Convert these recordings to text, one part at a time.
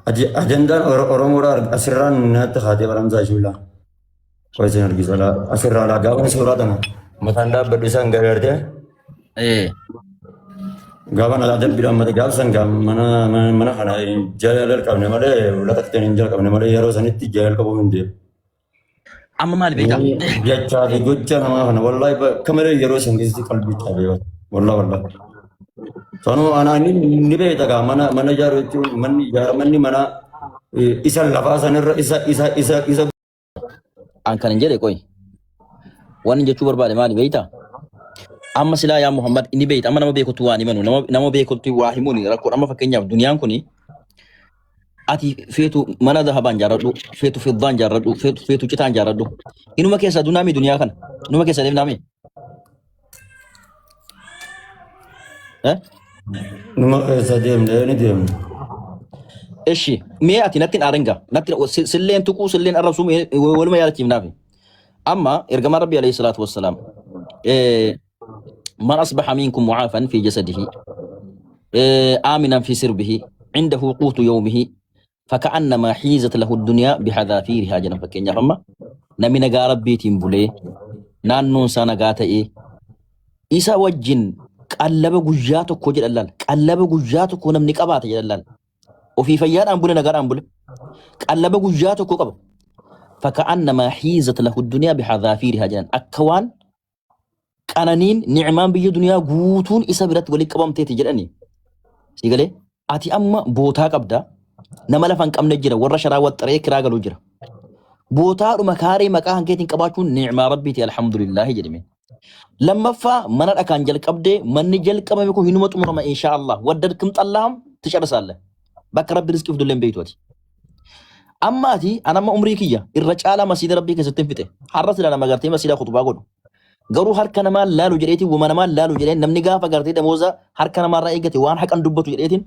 Ajandaan Oromoodhaa asirraan nyaata haatee baramsaa jechuudha. Qo'isa argisa asirraa gaafa suuraa kana mataan dhaabbadhu isaan gargaartee Eh, gaafa na dabbiidhaan mata gaafsan mana kana jaalala qabne malee lakkatti hin jalqabne malee yeroo sanitti jaalala qabuu hin deemu. amma maali beektaa? Jechaa fi gocha namaa kana wallaahi kameree yeroo san keessatti qalbii caabee wallaahi. Sanuu anaa ni beekta gaa mana ijaaruu jechuun manni mana isa lafaa sanirra isa An kan hin jedhe qoy. Waan hin jechuu barbaade maali beektaa? Amma silaa yaa Muhammad inni beekta amma nama beekutti waa himanu nama beekutti waa himuun rakkoo amma fakkeenyaaf duniyaan kuni ati feetu mana dhahabaan jaaradhu feetu fiddaan jaaradhu feetu citaan jaaradhu inuma keessa dunaami duniyaa kana inuma keessa deemnaami. numa keessa deemnee ni deemna. Eshi mee ati natti arenga natti silleen tuquu silleen arrabsuu waluma yaadachiifnaafi. Amma ergamaa Rabbi alayhi salaatu wassalaam من أصبح منكم معافا في جسده آمنا في سربه عنده قوت يومه فكأنما حيزت له الدنيا بحذافيرها جنب فكين فما نمي نغا ربيتين بولي نانون سانا غاتا إيسا وجن قلب غجاتو كو جلال قلب غجاتو كو نمني قبات جلال وفي فيان أنبولي نغار أنبولي قلب غجاتو كو قب فكأنما حيزت له الدنيا بحذافيرها جنب أكوان qananiin ni'maan biyya duniyaa guutuun isa biratti walitti qabamteeti jedhani. Sigalee ati amma bootaa qabda nama lafa hin qabne jira warra sharaa waxxaree kiraa galuu jira. Bootaadhuma kaaree maqaa hankeetiin qabaachuun ni'maa rabbiiti alhamdulillah jedhame. Lammaffaa mana dhakaan jalqabdee manni jalqabame kun hinuma xumurama inshaallah waddadkum xallaam ticarsaalla. Bakka rabbi rizqiif dulleen beeytu ati. Amma ati anamma umrii kiyya irra caalaa masiida rabbii keessatti hin fixe. Har'a sila nama gartee masiida khutbaa godhu. Garuu harka namaa laalu jedheetiin wama namaa laalu jedheen namni gaafa gartee damooza harka namaarraa eeggate waan haqan dubbatu jedheetiin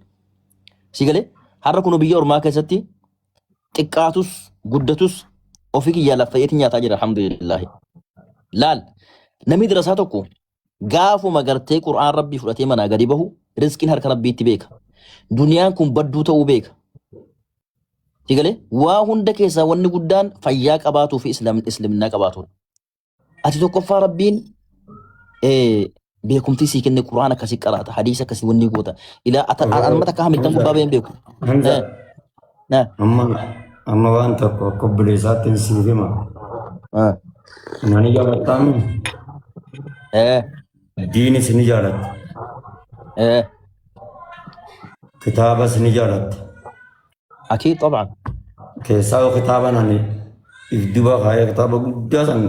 si galee har'a kun biyya ormaa keessatti xiqqaatus guddatus ofii kiyyaa laffa'eetiin nyaataa jira alhamdulillah. Laal namni dirasaa tokko gaafuma gartee qur'aan rabbii fudhatee manaa gadi bahu rizqiin harka rabbiitti beeka. Duniyaan kun badduu ta'uu beeka. Si galee waa hunda keessaa wanni guddaan fayyaa qabaatuu fi islaminaa qabaatuudha. Ati tokkoffaa rabbiin beekumtii sii kenne qura'aan akkasii qaraata hadiisa akkasii wanni goota ilaa almata akka hamittan gubbaa ba'een beeku. Amma waan tokko akka obboleessaatti hin siif hima. Nani jaalattaan diinis ni jaalatta. Kitaabas ni jaalatta. Akii xobaan. Keessaa kitaaba nani Ifduba kaya kitaaba guddaa san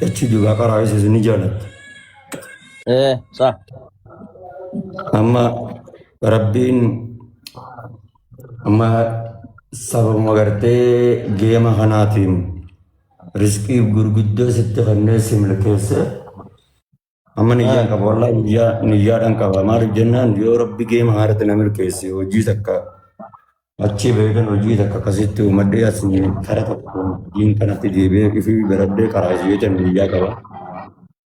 achi duuba karaa isa ni jaalatta. Saa. Amma rabbiin amma sababa gartee geema kanaatiin rizqii gurguddoo sitti kanneen si milkeesse amma niyyaan qaba wallaahi niyyaadhaan qaba maaliif jennaan yoo rabbi geema haaratti na milkeesse hojii takka achi beekan hojii takka akkasitti uummaddee asii kara tokko diin kanatti deebi'ee ifi baraddee karaa isheetan niyyaa qaba.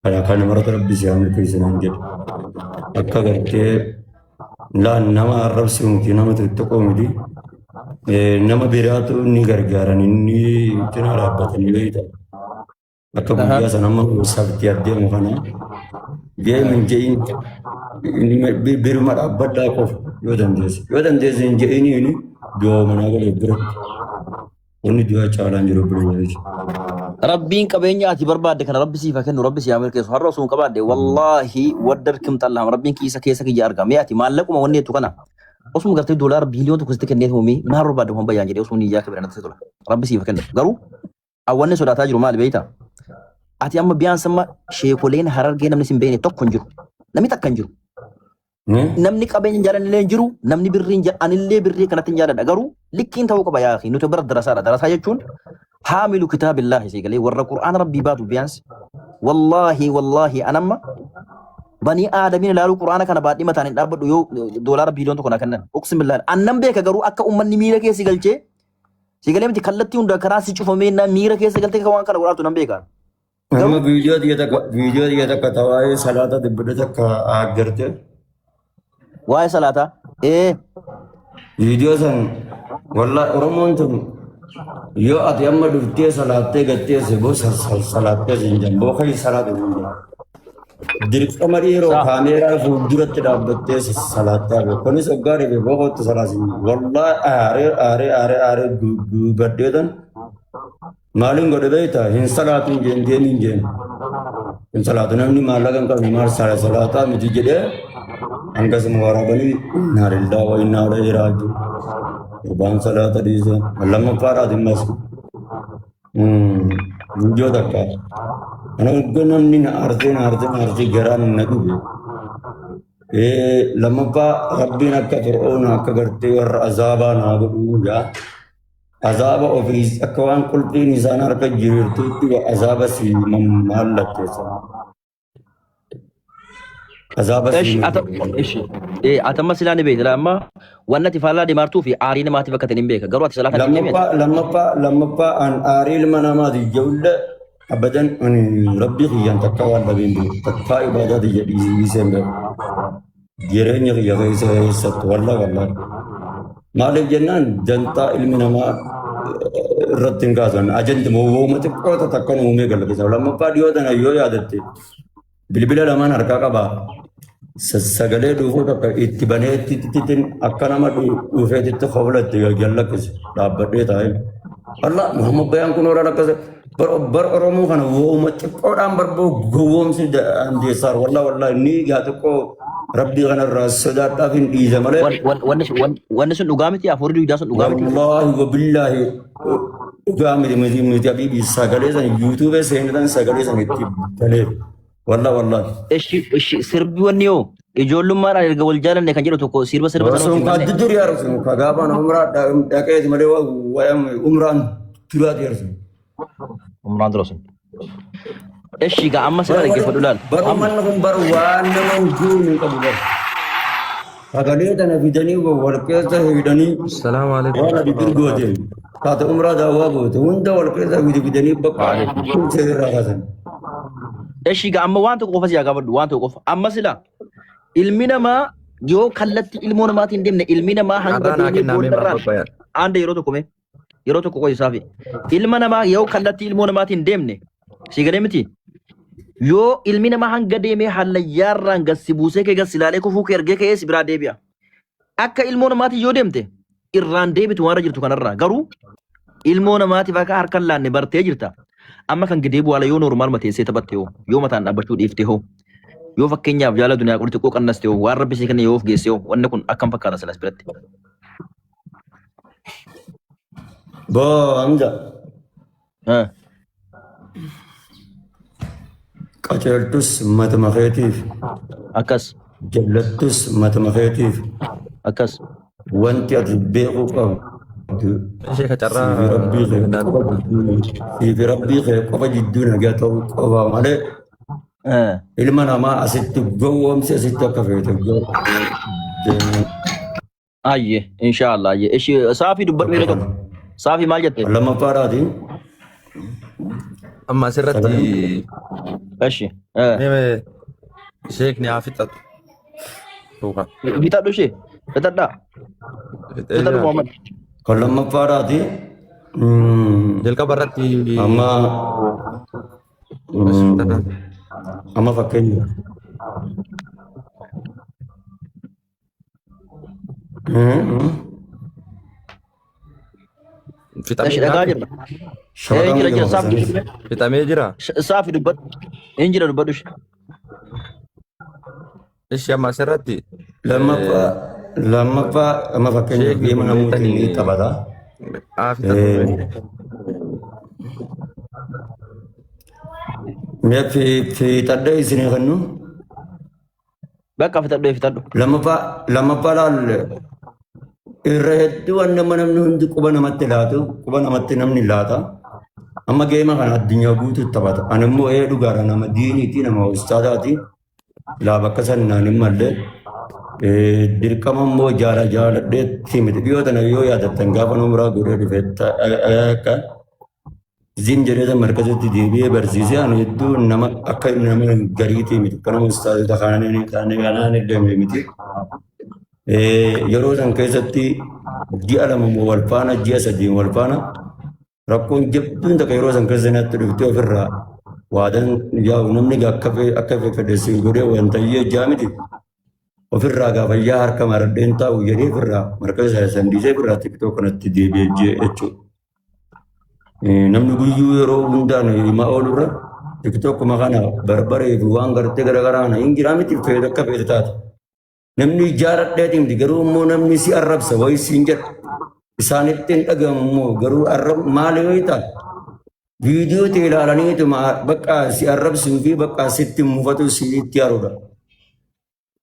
Kana kan marata rabbi si milkeesse naan jedhu. Akka gartee nama arrabsi miti nama xixiqqoo miti nama biraatu ni gargaaran inni cina dhaabbatanii beekta. Akka guyyaa sana amma sabti adeemu kana geemin je'in biruma dhaabbadhaa qofa yoo dandeesse hin je'iniini du'a manaa galee biratti wanni du'a caalaan jiru bira jechuudha. Rabbiin qabeenya ati barbaadde kana rabbi siif kennu rabbi si milkeessu har'a osoo hin qabaadde wallaahi waddarkim xallaam rabbiin kiisa keessa kiyya argame ati maallaquma wanni jettu kana osuma gartee doolaara biiliyoon tokko sitti kennee hoomii maal barbaadde hoon bayyaan jedhee osuma niyyaa kabira natti tola rabbi siif kennu garuu awwanni sodaataa jiru maali beeyta ati amma biyaan samma sheekoleen harargee namni sin beekne tokko hin jiru namni takka hin jiru. Namni qabeenya jaalallee hin jiru namni birriin anillee birrii kanatti hin jaaladha garuu likkiin ta'uu qaba yaa nuti bira darasaadha darasaa jechuun haamilu kitaabillahi si galee warra qur'aana rabbii baatu biyaansi wallaahi anamma banii aadamiin ilaaluu qur'aana kana baadhii mataan hin dhaabbadhu yoo doolaara biiliyoon tokko na kennan uqsim billahi annan beeka garuu akka ummanni miira keessa galchee si galee miti kallattii hunda karaa si cufamee miira keessa galtee waan kana godhaatu nan beeka. Amma viidiyoo dhiyya takka tawaa'ee salaata dibbada takka agartee. Waa'ee salaataa Video san والله أرمونتم يو أتيام دفتي صلاة قتي سبو صلاة زنجان بو خي صلاة زنجان درك مريرو صح كاميرا فوجرت دابتي صلاة كونس أقاري بو صلاة زنجان والله آري بديدن مالين قد بيتا هن صلاة جن دين جن هن صلاة نمني مالا كان كمار صلاة متجده أنك سمواربني نار الله وإنا عليه راجعون Bang salah tadi se, lama parah dimas. Jauh tak kah? Anak gunan ni arti geran nagu be. Lama pa Rabbi nak Fir'aun nak gerti war azaba nagu uja. Azaba ofis akawan kulti ni sana nak jirir tu azaba si mamalak kesa. Azaba ايش si. ايش ايه اتم سلاني بيت لما ونتي فلا دي مارتو في ارينا ما تفكتني بيك قروات صلاه الجميع لما pa an aril mana ma di jauh abadan Rabbi yang takkan labin takkan ibadah di jadi Desember. Jirenya ya guys satu wallah. Malik jennan janta ilmu nama ratin kasan ajan temu mati kau takkan umumnya kalau kita lama pa dia dan ayo ya adati. Bila lama harga kaba. Sagale dufo takka ittibane titin akkana ma dufe titte khawlat yalla kis dabbe tay Allah Muhammad bayan kuno rada kas bar oromo kana wo ma kodam bar bo gowom si andi sar walla ni gatu ko rabbi kana rasada tafin di zamale wan sun ugamiti afurdu dasun ugamiti wallahi wa billahi ugamiti miti abibi sagale san youtube sen dan sagale san ittibale والله ايش سربي ونيو يجولو مارا يرجع والجالن كان جرو تكو سيربا رسوم قدر يا رسوم كغابان عمره دكايت مدوا ويم عمران تراد يا رسوم عمران رسوم ايش يقع اما سلا كيف دولال برمنهم بروان من جون كبر فقاليت انا في دني وركزه في دني السلام عليكم وانا بيرغوتين كات عمره داوا غوت وانت وركزه في دني بقى سير راغزن ايش يقع اما وانتو قفز يا قبل وانتو قف اما سلا ilmina ma yoo kallatti ilmoo namaatiin deemne ilmina ma hanga deemee boondarraan anda yeroo tokko qoy saafi ilma namaa yoo kallatti ilmoo namaatiin deemne si galee miti yoo ilmi namaa hanga deemee hallayyaarraan gassi buusee kee gassi ilaalee kufuu kee ergee kee si biraa deebi'a akka ilmoo namaatiin yoo deemte irraan deebitu waan jirtu kanarraa garuu ilmoo namaatiif akka harkaan laanne bartee jirta amma kan gidee bu'aala yoo normaal mateessee taphatte yoo mataan dhaabbachuu dhiifte hoo yoo fakkeenyaaf jaala duniyaa qoritti koo qannaste hoo waan rabbi see kana yoo of geesse hoo wanni kun akkam fakkaata silas biratti. Hamza. Qaceeltus matuma keetiif. Akkas. Jallattus matuma keetiif. Akkas. Wanti ati beekuu qabdu. Sheekha carraa Siifi rabbii kee qofa jidduu nagaa ta'uu qaba malee. Ilma namaa asitti gowwoomsi asitti akka feete Ayye, inshallah ayye. Ishi saafi dubbadhu yeroo tokko. Saafi maal jette? Lammaffaadhaatiin. amma asirratti Ishi. sheekni haa fixatu. Bitadhu ishee. Bitadhaa. Bitadhu Muhammad. Kan lammaffaadhaatiin. Jalqaba irratti Amma fakkeenya. Ishi dhagaa jirra. Jira saafi dubbadhu. Fixamee jira. Saafi dubbadhu. Hin jira dubbadhu ishee. Ishi amma asirratti Lammaffaa amma fakkeenya deema namoota ni taphata. haa fixatu. Mee fiixadha isinii kennu. Bakka fitadhu. Lammaffaa laal irra hedduu waan namni hundi quba namatti laatu quba namatti namni laata. Amma geema kana addunyaa guutuu taphata. Ani immoo dhugaadha nama diiniiti nama ustaadaati. Laa bakka sannaan hin malle. Dirqama immoo jaaladheetti miti dhiyoo tana yoo yaadattan gaafa umuraa godhee dhufe akka zim jedhee markazatti deebi'ee barsiisee ani hedduu nama akka nama gariitii miti akka nama ustaadota kanaan illee miti. yeroo san keessatti ji'a lama wal faana ji'a sadii wal faana rakkoon jabduun takka yeroo san keessa natti dhuftee ofirraa waadan yaa'u namni akka fedhessi godhee wantayyee jaamiti ofirraa gaafayyaa harka maradheen taa'u jedhee ofirraa marqa isaa sandiisee ofirraa tiktoo kanatti deebi'ee jechuudha. Namni guyyuu yeroo hundaan himaa oolurra tiktoo kana barbaree fi waan gartee garagaraa hin jiraa miti fayyada akka fayyada taate. Namni ijaaradheetiin garuu immoo namni si arrabsa wayii siin jedha. Isaanitti hin dhagahamu immoo garuu maali wayii ta'a. Viidiyoo ta'e ilaalaniitu bakka si arrabsuu fi bakka sitti mufatu si itti yaaruudha.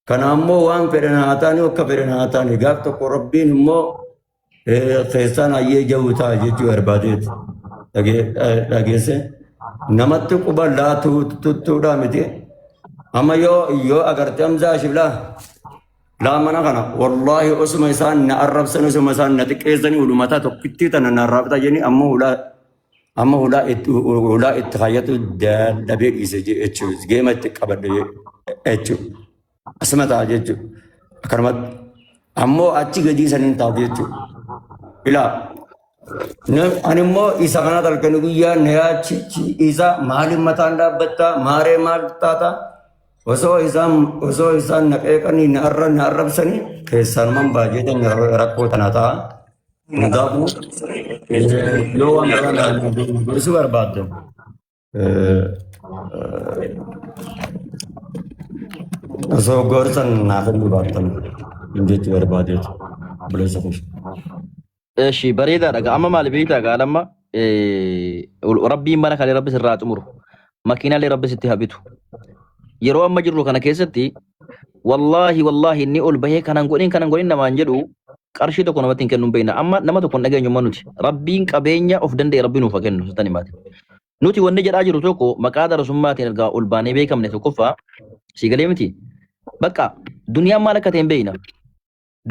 Kanaammoo waan fedhan haa taane akka fedhan haa taane gaaf tokko rabbiin immoo keessaan hayyee jawuu ta'a jechuu barbaadeeti. Dhageesse namatti quba laatu tuttuudhaa miti. Amma yoo agartee amzaa shiblaa laa mana kana wallaahi osuma isaan na arrabsan osuma isaan na xiqqeessanii ulumataa tokkittii tana na arrabta jenni amma hulaa itti fayyatu dadhabee dhiise jechuudha. Geema itti qabadde jechuudha. Asuma ta'a jechuudha. Akkanumatti ammoo achi gadii saniin ta'a jechuudha. Ilaa ani immoo isa kana halkanii guyyaa na yaachichi isa maaliin mataan dhaabbattaa maaree maal taata osoo isaan na qeeqanii na arrabsanii keessaanumaan baay'eetan rakkoo tana ta'a. Hundaafuu yoo waan biraan gorsuu barbaadde osoo gorsan naaf hin dhubaatan jechuu barbaadeetu buleessa kuush. እሺ በሬዳadha amma maal beeyta gaalama rabbiin mana kale rabbi sirraa xumuru makiinaalee rabbi sitti habitu yeroo amma jirru kana keessatti wallahi inni ol bahee kanan godhin namaan jedhu qarshii tokko namatti hin kennu beeyna amma nama tokko hin dhageenyu nuti rabbiin qabeenya of danda'e rabbi nuuf kennu sitan himaati nuti wanni jedhaa jiru tokko maqaa darasummaatiin ergaa ol baanee beekamne tokkoffaa siigalee miti bakka duniyaan maal akka ta'e hin beeyna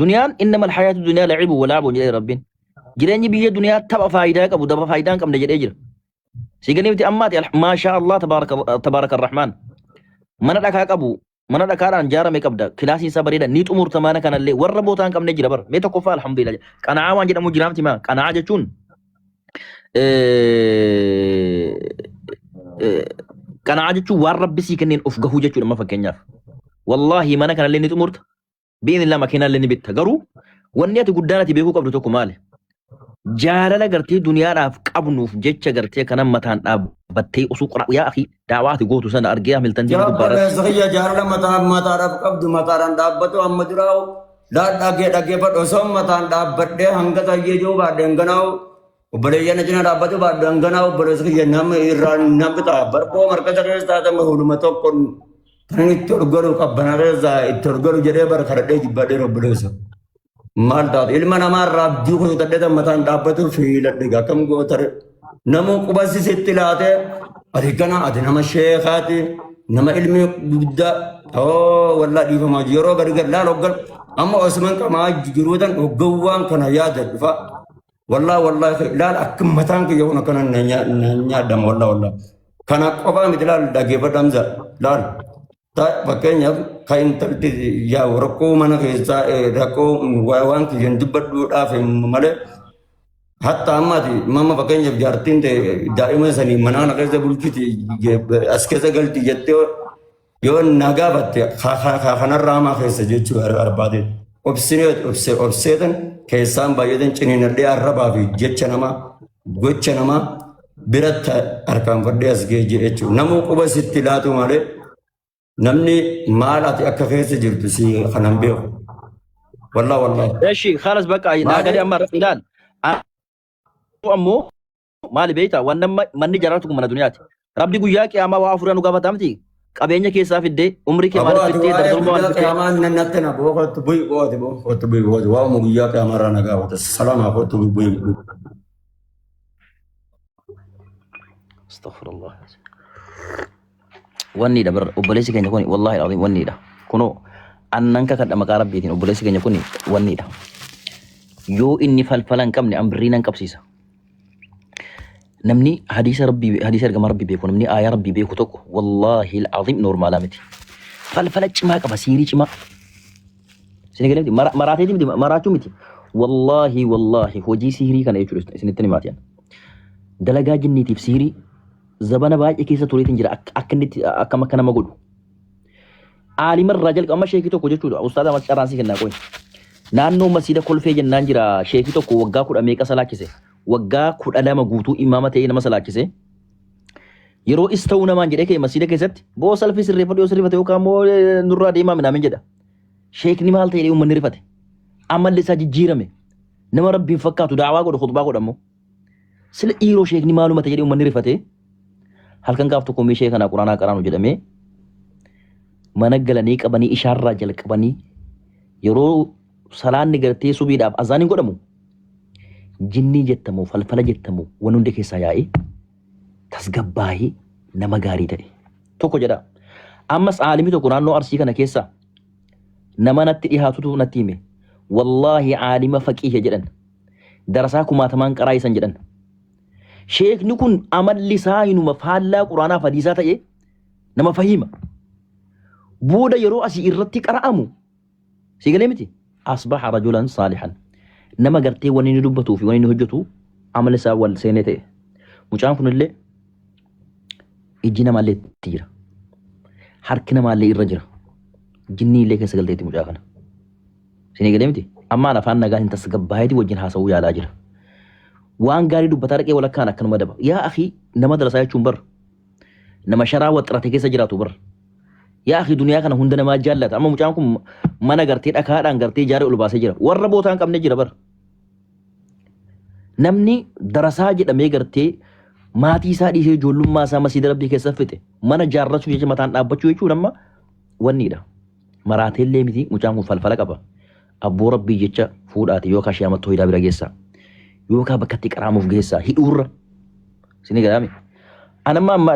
duniyaan innamal hayaatu dunyaa lacibu walaabu jedhee rabbiin jireenyi biyya duniyaa tapha faayidaa qabu daba faayidaa hin qabne jedhee jira. Siigalee miti ammaati maashaa Allah tabaaraka arrahmaan mana dhakaa qabu mana dhakaadhaan jaarame qabda kilaasiin isaa bareeda ni xumurta mana kanallee warra bootaa hin qabne jira bar mee tokkoffaa alhamdulillah qana'aa waan jedhamu jira miti maa qana'aa jechuun qana'aa jechuun waan rabbi sii kenneen of gahuu jechuudha amma fakkeenyaaf wallahi mana kanallee ni xumurta biin illaa makiinaallee ni bitta garuu wanni ati guddaan ati beekuu qabdu tokko maali jaalala gartee duniyaadhaaf qabnuuf jecha gartee kanan mataan dhaabbattee osoo yaa akhi daawaati gootu sana argee hamiltan diina dubbaarratti. Jaalala mataadhaaf qabdu mataadhaan dhaabbatu amma duraa'u dhaggeeffadhu osoo mataan dhaabbadhee hanga tayyee jiru baadhee hanganaa'u obboleeyyan ajina dhaabbatu baadhee hanganaa'u obboleessa kiyya nama irraa namni ta'a barqoo marqata keessa taatama huluma tokko kan itti orgolu qabbana keessa itti orgolu jedhee bara kadhadhee jibbadhee obboleessa. Maal taate ilma namaa irraa abdii kutadhee mataan dhaabbatu fiiladhe akkam gootare namuu qubasi sitti laate ati kana ati nama sheekaati nama ilmi guddaa wallaa dhiifamaa yeroo gargar laal hoggan amma osman qamaa jiruutan hoggawwaan kana yaada dhufa wallaa laal akka mataan kiyya kun akkana nyaadama wallaa kana qofaa miti laal dhaggeeffadhamsa laal fakkeenyaaf kan intalti yaa rakkoo mana keessaa rakkoo waan kiyyan dubbadhuudhaaf malee hatta ammaati mama fakkeenyaaf jaartiin daa'ima sanii manaa keessa bulchiti as keessa galti jettee yoo nagaa batte kanarraa hamaa keessa jechuu barbaade obseetan keessaan baay'atan ciniinadhee arrabaa fi jecha namaa gocha namaa biratti harkaan fadhee as gee jechuudha namuu quba sitti laatu malee. Namni maal ati akka keessa jirtu si kanan beeku. Wallahi. Eeshi khalas bakka naagadi amma ilaal. Ammoo maali beeyta wannan manni jaraatu kun mana duniyaati. Rabbi guyyaa qiyaamaa waa afuran nu gaafata miti. Qabeenya keessaa fiddee umrii kee maal fiddee dardaluma waan fiddee. Qiyaamaa nannatti na boqotu bu'i waa mu guyyaa qiyaamaa irraa na gaafata. Salama kootu bu'i. Astaghfirullah. Wanni da bar obboleessi keenya kun wallahi alazim wanni da kuno annan ka kadda maqaa rabbiitiin obboleessi keenya kun wanni da yoo inni falfalan qabne amriinan qabsiisa namni hadiisa ergama rabbii beeku namni aayaa rabbii beeku tokko wallahi alazim normaala miti falfala cimaa qaba siirii cimaa سنقول مراتي دي مراتو متي والله هوجي سيري كان يجلس سنتني ماتيان دلقا جني تيف سيري زبانا باج كيسة توريت نجرا أكنت أكما كان مقول عالم الرجل أما شيء كتو كوجو تودو أستاذ ما ترانسي كنا كوي نانو مسيدا كل في جنان جرا شيء كتو كو وقا كود أمريكا سلاكيسه وقا كود أدام غوتو إمامة تينا مسلاكيسه يرو استونا مان جرا كي مسيدا كيست بو سلفي سرفة وكامو نورا ديما من أمين جدا شيخ نمال تيري ومن رفته عمل لسا جيرمه نما ربي فكاتو دعوا قد خطبا قد أمو سل إيرو شيخ نمالو متجري ومن رفته هل كان قافتو كومي شيخنا قرانا قرانو جدامي منقلني كبني إشارة جل كبني يرو سلان نگرتي سبيد أب أزاني قد أمو جني جتمو فلفل جتمو ونون دكي ساياي تسقباهي نما غاري تري توكو جدا أمس عالمي تو قرانو أرسي كان كيسا نما نتي إهاتو نتيمي والله عالم فقيه جدًا درساكم ما تمان قرايسا جدًا شيخ نكون عمل لساين مفعل قرانا فديسات إيه نما فهيمة بودا يرو أسي إرتي قرأمو سيقلمتي أصبح رجلا صالحا نما قرتي ونين دبتو في ونين هجتو عمل لسا والسينتي مجان كن اللي إجينا ما اللي تير حركنا ما اللي الرجل جني اللي كسقلتي مجاكنا sini galemti amma na fanna ga inta sagabayti wajin hasawu ya lajira wan gari du batarake wala kana kan madaba ya akhi na madrasa ya chumbar na mashara wa trate ke sajiratu bar ya akhi duniya kana hundana ma jallat amma mucan kum mana garte daka dan garte jare ulba sajira warra botan kam ne jira bar namni darasa ji da me garte mati sa di he jollum ma sa masjid rabbi ke safite mana jarratu je matan dabbachu yechu namma wanni da maratelle miti mucan kum falfala qaba abboo rabbii jecha fuudhaati yookaan shiyaamattuu hidhaa bira geessaa yookaan bakkatti qaraamuuf geessaa hidhuurra sini gadaami anamma amma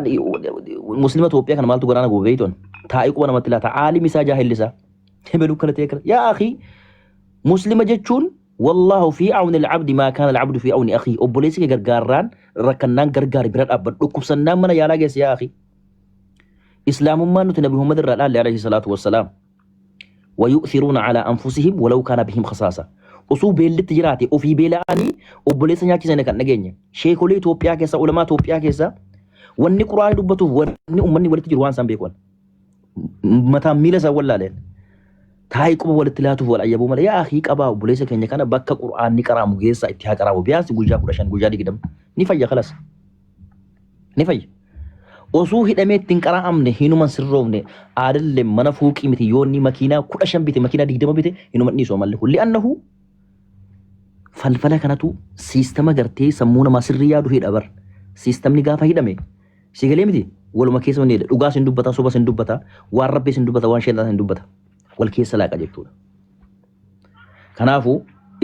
muslima Itoophiyaa kana maaltu garaana goobeeytoon taa'ii quba namatti laata aalimi isaa jaahillisaa hebeluu kana ta'e kana yaa akhi muslima jechuun wallahu fi awni alabdi maa kaana alabdu fi awni akhi obboleessi kee gargaarraan rakkannaan gargaari bira dhaabbadhu dhukkubsannaan mana yaalaa geessa yaa akhi islaamummaan nuti nabi Muhammad irraa dhaalle alayhi salaatu wassalaam ويؤثرون على أنفسهم ولو كان بهم خصاصة أصول بيل تجاراتي وفي بيلاني وبليس نياكي زينك نجيني شيخ ولي توبيا كيسا علماء توبيا كيسا وني قرآن دبتو وني أمني ولي تجروان سنبيكوان متى ميلسا ولا لين تايكو ولي تلاتو ولا يبو ملا يا أخي كابا وبليس كيني كان بكا قرآن نكرامو كيسا اتحا كرامو بيانسي قجا قرشان قجا دي قدم نفايا خلاص نفايا osoo hidhameettiin qara'amne hinuman sirroofne aadalle mana fuuqii miti yoonni makiinaa 15 bite makiinaa 20 bite hinuman dhiisoo malle kulli annahu falfala kanatu siistama gartee sammuu namaa sirrii yaadu hidha bar siistamni gaafa hidhame sigalee miti waluma keessa wanni dhugaa sin dubbata soba sin dubbata waan rabbi sin dubbata waan sheetaa sin dubbata wal keessa laaqa jechuudha kanaafu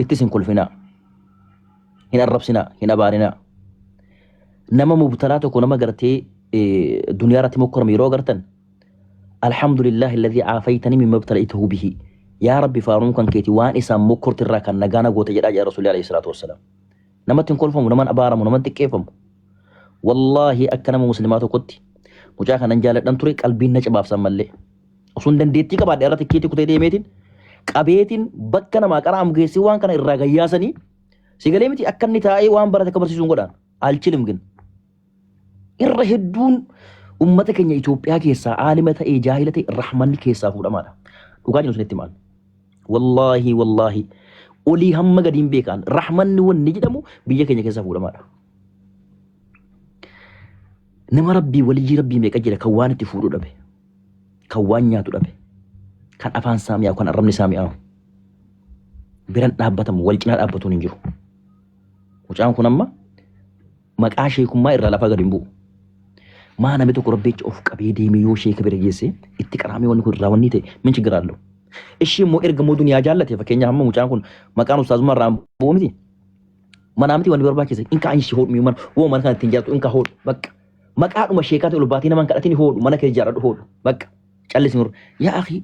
itti sin kolfinaa hin arrabsinaa hin abaarinaa nama mubtalaa tokko nama gartee دنيا راتي مكرم يروغرتن الحمد لله الذي عافيتني مما ابتليته به يا ربي فارون كان كيتي وان اسام مكرت الراكن نغانا غوت جدا يا رسول الله عليه الصلاه والسلام نمتن كل فم نمن ابارم نمن تكيفم والله اكنم مسلمات كنت مجاكا ننجال دان توري قلبي نچباب سمله اصون دن ديتي كبا ديرات كيتي كوتي ديميتين قبيتين بكنا ما قرام غيسي وان كان الرغياسني سيغليمتي اكني تاي وان برات كبرسيسون غدان الچلم گن irra hedduun ummata keenya Itoophiyaa keessaa aalima ta'ee jaahila ta'e rahmanni keessaa fuudhamaadha dhugaa jiru sunitti maal wallahi olii hamma gadiin beekan rahmanni wanni jedhamu biyya keenya keessaa fuudhamaadha nama rabbii walii rabbii meeqa jira kan waan itti fuudhu dhabe kan waan nyaatu dhabe kan afaan saamiyaa kan arrabni saamiyaa biran dhaabbatamu wal cinaa dhaabbatuun hin jiru mucaan kun amma maqaa sheekummaa irraa lafa gadi hin bu'u maa namni tokko rabbicha of qabee deemee yoo sheeka bira geesse itti qaraamee wanni kun raawwanni ta'e min ችግር አለው እሺ ሞ ergamoo duniyaa jaallate fakkeenya hamma mucaan kun maqaan ustaazummaa irraa bu'u miti mana miti wanni barbaachise inka anshi hoodhu man woo mana kan ittiin jaallatu inka hoodhu bakka maqaadhuma sheekaate ol baatee naman kadhatini hoodhu mana kee jaaradhu hoodhu bakka callisni mur yaa akhi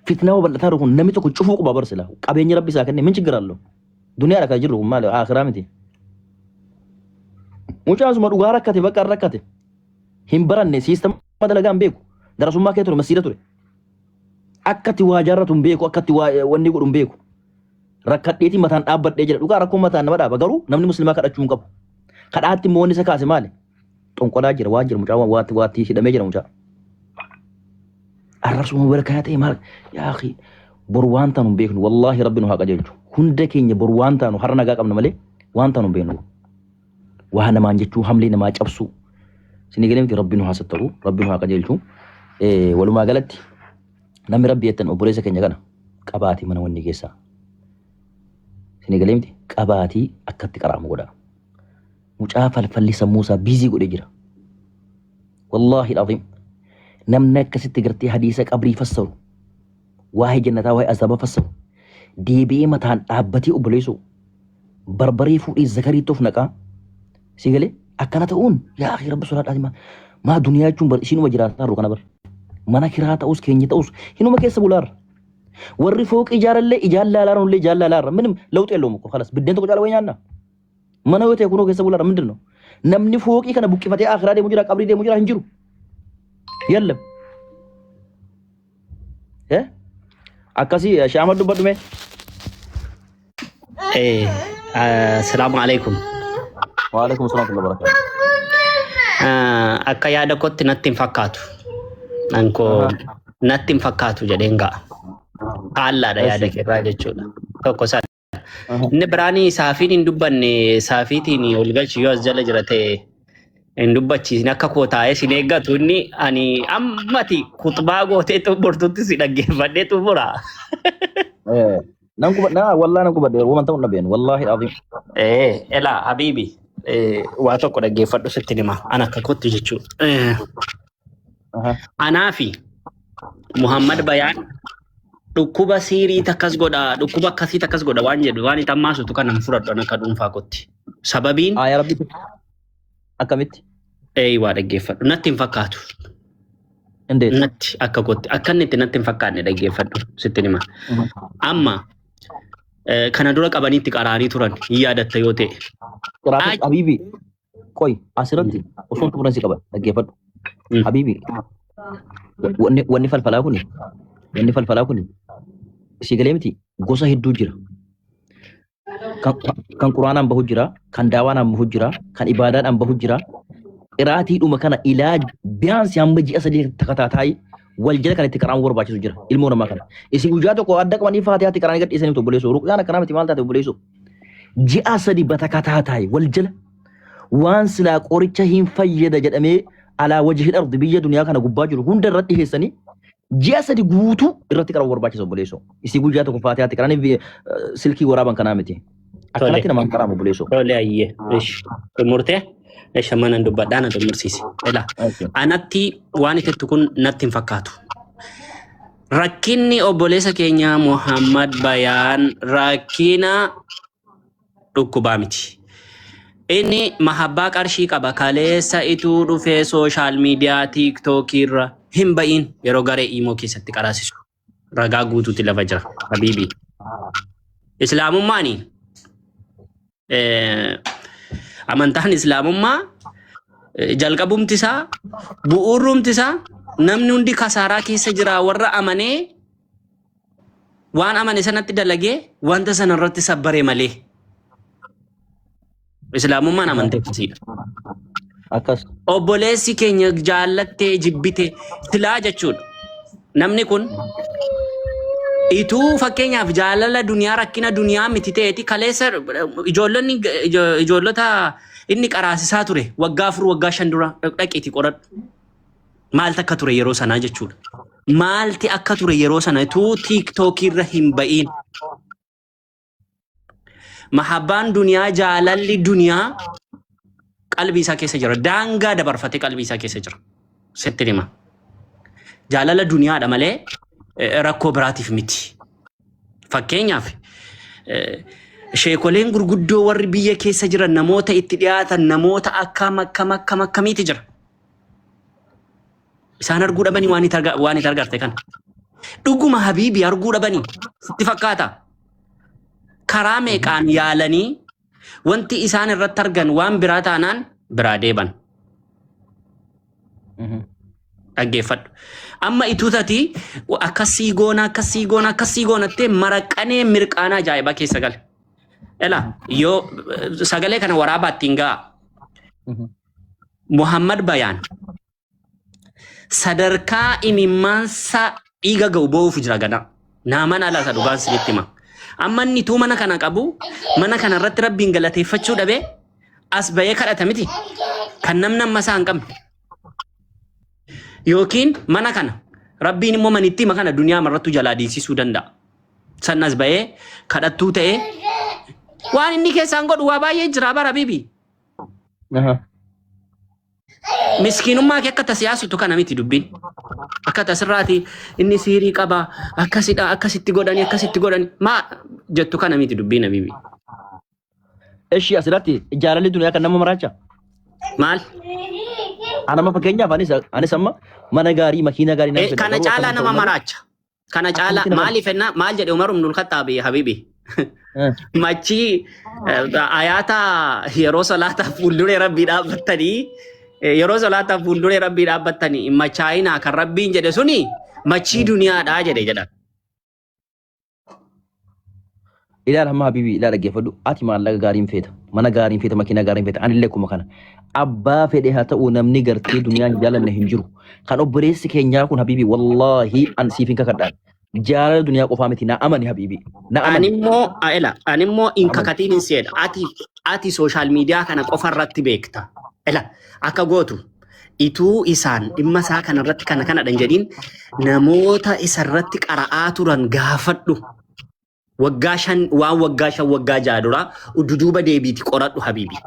fitnaa bal'ataa kun namni tokko cufuu qaba barsila qabeenya rabbi isaa kenne min ችግር አለው duniyaa rakka jirru kun maal akhiraa miti mucaan suma dhugaa rakkate bakka rakkate hin baranne siistama dalagaan beeku darasummaa kee ture masiida ture akkati waa jaarratu hin beeku akkati waa wanni godhu hin beeku rakkadheeti mataan dhaabbadhee jira dhugaa rakkoo mataan nama dhaaba garuu namni muslimaa kadhachuu hin qabu kadhaatti immoo wanni isa kaase maali xonqolaa jira waan jira mucaa waatti hidhamee jira mucaa arrabsuma barkaa ta'e maal yaa akhi bor waan taanu hin beeknu wallaahi rabbi nu haa qajeelchu hunda keenya bor waan taanu har'a nagaa qabna malee waan taanu hin beeknu waa namaan jechuu hamlee namaa cabsuu sini galemti rabbi nu haa sattaru rabbi nu haa qajeelchu walumaa galatti namni rabbi jettan obboleessa keenya kana qabaatii mana wanni keessaa sini galemti qabaatii akkatti qaraamu godha mucaa falfalli sammuusaa biizii godhee jira wallaahi alazim namni akkasitti gartee hadiisa qabrii fassaru waa'ee jannataa waa'ee azaaba fassaru deebi'ee mataan dhaabbatee obboleessu barbarii fuudhii zakariitti of naqaa si galee akkana ta'uun yaa akhi rabbi sodaadhaati maa duniyaa jechuun ishiinuma jiraataa jiru kana bar mana kiraa ta'us keenya ta'us hinuma keessa bulaarra warri fooqii ijaarallee ijaan laalaarullee ijaan laalaarra minim lawxee loomu ko khalas biddeen tokko caalaa wayyaanna mana yoo ta'e kunoo keessa bulaarra mindin no namni fooqii kana buqqifatee akhiraa deemu jira qabrii deemu jira hin jiru yalla akkasi shaamad dubbadhume Assalamu alaikum. wa alaikum assalam wa barakatuh Akka yaada kootti natti hin fakkaatu. Anko natti hin fakkaatu jedheen ga'a. Haallaadha yaada keerraa jechuudha. Tokko sana. Inni biraanii saafiin hin dubbanne saafiitiin ol galchi yoo as jala jira ta'e hin dubbachiisne akka koo taa'ee sin eeggatu inni ani ammati kutbaa gootee xumurtutti si dhaggeeffadhee xumura. nan kubadna wallahi nan kubadde woman ta'u nabeen wallahi alazim Ela habibi waa tokko dhaggeeffadhu sitti hima ana akka kootti jechuudha. Anaafi Muhammad Bayaan dhukkuba siirii takkas godha dhukkuba akkasii takkas godha waan jedhu waan itti ammaasutu kan nama fudhadhu akka dhuunfaa kootti. Sababiin yaa rabbi akkamitti waa dhaggeeffadhu natti hin fakkaatu. indeet Natti akka kootti akka inni itti natti hin fakkaanne dhaggeeffadhu sitti hima. Amma kana dura qabaniitti qaraanii turan hin yaadatta yoo ta'e. qiraati habibi qoy asirratti osoo turan si qaban dhaggeeffadhu habibi wanni falfalaa kun si galee miti gosa hedduu jira kan quraanaan bahu jira kan daawaanaan bahu jira kan ibaadaadhaan bahu jira qiraatiidhuma kana ilaa biyaansi hamba ji'a sadii takataataa wal jala kan itti qaraan barbaachisu jira ilmoo namaa kana isin guyyaa tokko adda qabanii faatihaatti qaraanii gadhiisanii obboleessu ruqyaan akkanaa miti maal taate obboleessu ji'a sadii batakataataa wal jala waan silaa qoricha hin fayyada jedhamee alaa wajhi ardi biyya duniyaa kana gubbaa jiru hunda irratti dhiheessanii ji'a sadii guutuu irratti qaraan barbaachisu obboleessu isin guyyaa tokko faatihaatti qaraanii silkii waraaban kanaa miti akkanatti namaan qaraamu obboleessu. Tole ayyee murtee shamanan dubbadhaan ati mursiise. Ela anatti waan itti kun natti hin fakkaatu. Rakkinni obboleessa keenya Muhammad Bayaan rakkina dhukkubaa miti. Inni mahabbaa qarshii qaba kaleessa ituu dhufee sooshaal miidiyaa tiiktookii irra hin ba'iin yeroo garee imoo keessatti qaraasisu. Ragaa guutuutti lafa jira habiibii. Islaamummaanii amantaan islaamummaa jalqabumti isaa bu'uurumti isaa namni hundi kasaaraa keessa jira warra amanee waan amane sanatti dalagee wanta sana irratti sabbaree malee islaamummaan amantee akkasiidha. Akkas Obboleessi keenya jaallattee jibbite silaa jechuudha. Namni kun ituu fakkeenyaaf jaalala duniyaa rakkina duniyaa miti ta'eeti kaleessa ijoollota inni qaraasisaa ture waggaa 4 waggaa 5 dura dhaqiiti qoradhu. Maalti akka ture yeroo sanaa jechuudha. Maalti akka ture yeroo sana ituu tiiktookii irra hin ba'iin. Mahabbaan duniyaa jaalalli duniyaa qalbii isaa keessa jira. Daangaa dabarfatee qalbii isaa keessa jira. Sitti hima. Jaalala duniyaadha malee rakkoo biraatiif miti. Fakkeenyaaf sheekoleen gurguddoo warri biyya keessa jiran namoota itti dhiyaatan namoota akkamiiti jira. Isaan arguu dhabanii waan itti argarte kana. Dhuguma habiibii arguu dhabanii sitti fakkaata. Karaa meeqaan yaalanii wanti isaan irratti argan waan biraa taanaan biraa deeban. dhaggeeffadhu. Amma ituutati akkasii goonattee maraqanee mirqaanaa ajaa'ibaa keessa gale. Ela yoo sagalee kana waraabaatti hin ga'a. Muhammad Bayaan sadarkaa imimmaansa dhiiga ga'u boo'uuf jira gana. Naaman alaa isa dhugaan sinitti hima. Amma inni tuu mana kana qabu mana kana irratti rabbiin galateeffachuu dhabee as bahee kadhata miti. Kan namni amma isaa hin qabne. Yookiin mana kana rabbiin immoo manitti hima kana duniyaa marrattu jalaa diisisuu danda'a. San as bahee kadhattuu ta'ee waan inni keessaan godhu waa baay'ee jira bara bibi. Miskiinummaa kee akka tasiyaasutu kana miti dubbiin. Akka tasirraati inni siirii qaba akkasidha akkasitti godhani maa jettu kana miti dubbiin bibi. Eshi asirratti jaalalli duniyaa kan nama maraacha. Maal? Anama fakkeenyaaf anis amma mana gaarii makiina gaarii nama kana caalaa nama maraacha. Kana caalaa maaliif ennaa maal jedhe Umar ibn al-Khattab habibi. Machi ayata yeroo salaataa fuulduree rabbii dhaabbattanii yeroo salaataa fuulduree rabbii dhaabbattanii machaayinaa kan rabbiin jedhe suni machii duniyaadhaa jedhe jedha. Ilaala hamma habibi ilaala dhaggeeffadhu ati maallaqa gaariin feeta mana gaariin feeta makiina gaariin feeta anillee kuma kana abbaa fedhe haa ta'u namni gartee duniyaan jaalanne hin jiru kan obboleessi keenyaa kun habibi wallaahi an siif hin kakadhaan jaalala duniyaa qofaa miti na amani habibi na amani. Animmoo in kakatiin hin seedha ati sooshaal miidiyaa kana qofa irratti beekta. Akka gootu ituu isaan dhimma isaa kanarratti kanadhan jedhiin namoota isarratti qara'aa turan gaafadhu. Waggaa 6 jaadura ududuuba deebiiti qoradhu habibi.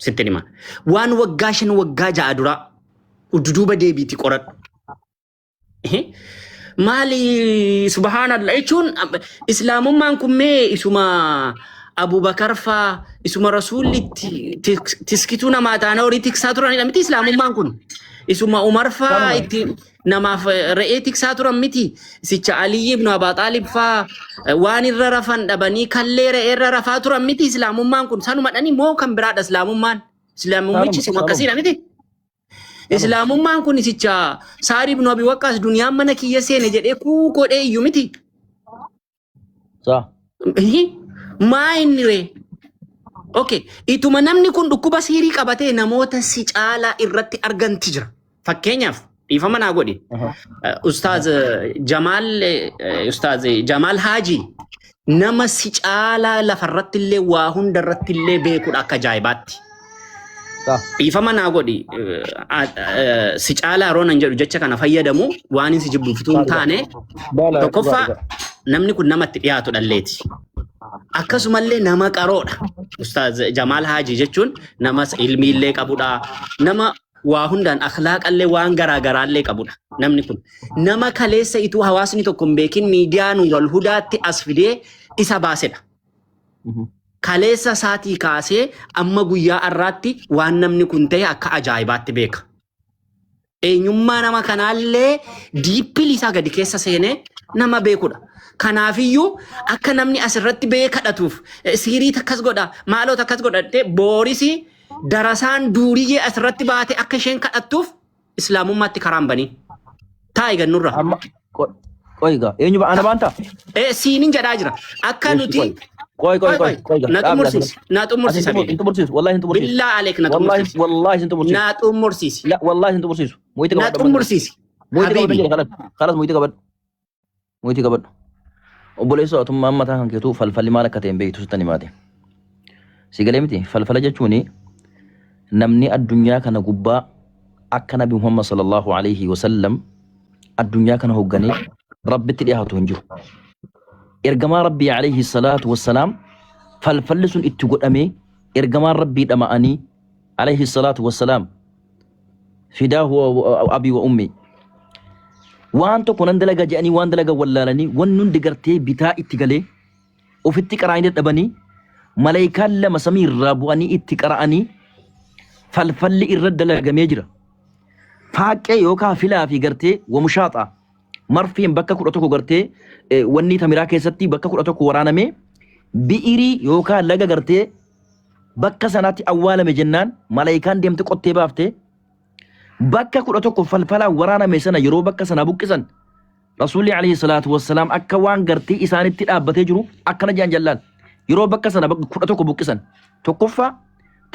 Sitti nima. Waan waggaa 6 jaadura ududuuba deebiiti qoradhu. Maali subhanallah jechuun islaamummaan kun mee isuma Abubakar faa isuma rasuulli tiskituu namaa taana horii tiksaa turanidha miti islaamummaan kun. Isuma Umar faa itti namaaf re'ee tiksaa turan miti. Sicha Aliyyi ibn Abi Xaalib faa waan irra rafan dhabanii kallee re'ee irra rafaa turan miti islaamummaan kun. Sanuma dhani moo kan biraadha islaamummaan. Islaamummichi isuma akkasiidha miti. Islaamummaan kun sicha Sa'd ibn Abi Waqqaas duniyaan mana kiyya seene jedhee kuu godhee iyyuu miti. Maa inni ree? Okay, ituma namni kun dhukkuba siirii qabatee namoota si caalaa irratti arganti jira. Fakkeenyaaf dhiifama naa godhi. Ustaaz Jamaal Haaji nama si caalaa lafarratti illee waa hundarratti illee beekudha akka ajaa'ibaatti. Dhiifama naa godhi. Si caalaa yeroo nan jedhu jecha kana fayyadamu waan si jibbuufituu hin taane tokkoffaa namni kun namatti dhiyaatu dhalleeti. Akkasumallee nama qaroodha. Ustaaz Jamaal Haaji jechuun nama ilmiillee qabudha. Nama waa hundaan akhlaaqallee waan garaagaraallee qabudha. Namni kun nama kaleessa ituu hawaasni tokko hin beekin miidiyaan wal hudaatti as fidee isa baasedha. Kaleessa isaatii kaasee amma guyyaa har'aatti waan namni kun ta'e akka ajaa'ibaatti beeka. Eenyummaa nama kanaallee diippilii isaa gadi keessa seenee nama beekudha. Kanaafiyyuu akka namni asirratti ba'ee kadhatuuf siirii takkas godha maaloo takkas godhattee boorisi darasaan duuriyyee asirratti baate akka isheen kadhattuuf islaamummaatti karaan banii. Taa'e gannurra. Qoiga eenyu ana baanta? Siinin jedhaa jira. Akka nuti na xumursiisi. Wallahi hin xumursiisu. Billaa aleek na xumursiisi. Wallahi hin xumursiisu. Na xumursiisi. Wallahi hin xumursiisu. Na xumursiisi. Habibi. Khalas muhitii qabadhu. Muhitii qabadhu. Obboleessa atummaa ammataa kan keetu falfalli maal akka ta'e beektu sittani maate. Si galee miti falfala jechuun namni addunyaa kana gubbaa akka Nabi Muhammad sallallahu alaihi wasallam addunyaa kana hoogganee rabbitti dhiyaatu hin jiru. Ergamaa Rabbii alaihi salaatu wassalaam falfalli sun itti godhamee ergamaan Rabbii dhama'anii alaihi salaatu wassalaam fidaahu abii wa ummii waan tokko nan dalaga jedhanii waan dalaga wallaalanii waan hundi gartee bitaa itti galee ofitti qaraa'anii dadhabanii malaayikaan lama samii irraa bu'anii itti qara'anii falfalli irra dalagamee jira. Faaqee yookaan filaa fi gartee wamushaaxaa marfiin bakka 11 gartee wanni tamiraa keessatti bakka 11 waraanamee bi'irii yookaan laga gartee bakka sanaatti awwaalame jennaan malaayikaan deemte qottee baaftee bakka kudha tokko falfalaa waraaname sana yeroo bakka sana buqqisan Rasuulli alayhi salaatu wassalaam akka waan gartii isaanitti dhaabbatee jiru akkana jaan jallaan yeroo bakka sana kudha tokko buqqisan tokkoffaa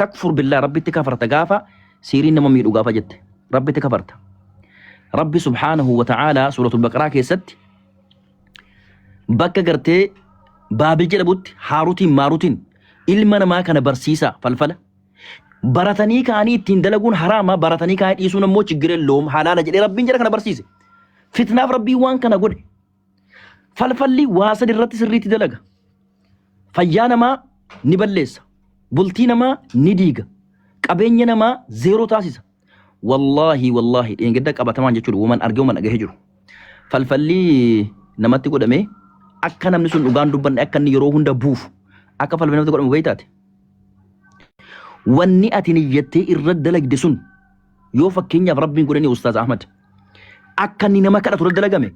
takfur billaa rabbitti kafarta gaafa siiriin nama miidhu gaafa jette rabbitti kafarta rabbi subhaanahu wa ta'aalaa suuratul baqaraa keessatti bakka gartee baabil jedhamutti haarutiin maarutiin ilma namaa kana barsiisaa falfala baratanii kaanii ittiin dalaguun haraama baratanii kaanii dhiisuun ammoo chiggireen loom halaala jedhee rabbiin jedha kana barsiise fitnaaf rabbii waan kana godhe falfalli waa sadi irratti sirriitti dalaga fayyaa namaa ni balleessa bultii namaa ni diiga qabeenya namaa zeeroo taasisa wallaahi dheengedda qabatamaan jechuudha woman argee woman dhagahee jiru falfalli namatti godhame akka namni sun dhugaan dubbanne akka inni yeroo hunda buufu akka falfalli namatti godhamu beeytaate wanni ati niyyattee irra dalagde sun yoo fakkeenyaaf rabbiin godhanii ustaaz Ahmad akka inni nama kadhatu irra dalagame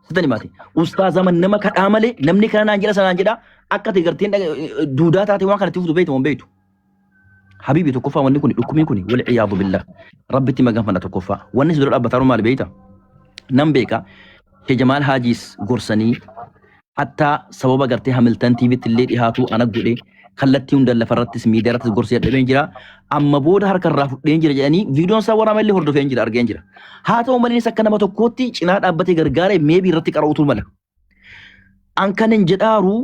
sitani maati ustaaz Ahmad nama kadhaa malee namni kana naan jedha sanaan jedha akka ati garteen duudaa taate waan kanatti fuftu beeytu waan beeytu habibi tokkoffaa wanni kun dhukkumiin kun wal iyaadu billah rabbitti maganfana tokkoffaa wanni si dura dhaabbataa maal beeyta nan beeka Sheikh Jamaal Haajiis gorsanii hatta sababa gartee Hamilton TV'tti illee dhihaatu ana godhe kallattii hundaan lafarrattis miidiyaa irrattis gorsee dhadhabeen jira amma booda harka irraa fudheen jira jedhanii viidiyoon isaa waraama illee hordofeen jira argeen jira haa ta'u malee akka nama tokkootti cinaa dhaabbatee gargaaree meebii irratti qara'uutu mala an kanin jedhaaru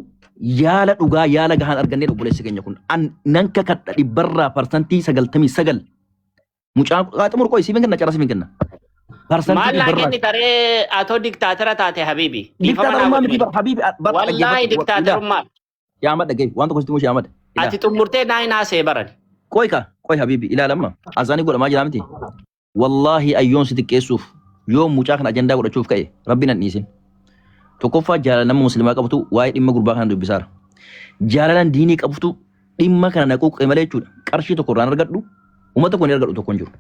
yaala dhugaa yaala gahaan argannee obboleessi keenya kun an nanka kadha dhibbarraa parsantii 99 mucaa xumur qoy siifin kenna cara siifin kenna maal laakiin taree atoo diktaatara taate habibi diktaatarummaa miti habibi wallahi diktaatarummaa yaa madda gay waan tokko sitti mushi yaa madda ati xumurtee naa naasee baran qoy habibi ilaalamma azaanii godhamaa jira miti wallahi ayyoon si xiqqeessuuf yoo mucaa kana ajandaa godhachuuf ka'e rabbiin an dhiisin tokkoffaa jaalala nama muslimaa qabatu waa'ee dhimma gurbaa kana dubbisaara jaalalaan diinii qabtu dhimma kana naquuqe malee jechuudha qarshii tokko irraan argadhu ummata kun argadhu tokko hin jiru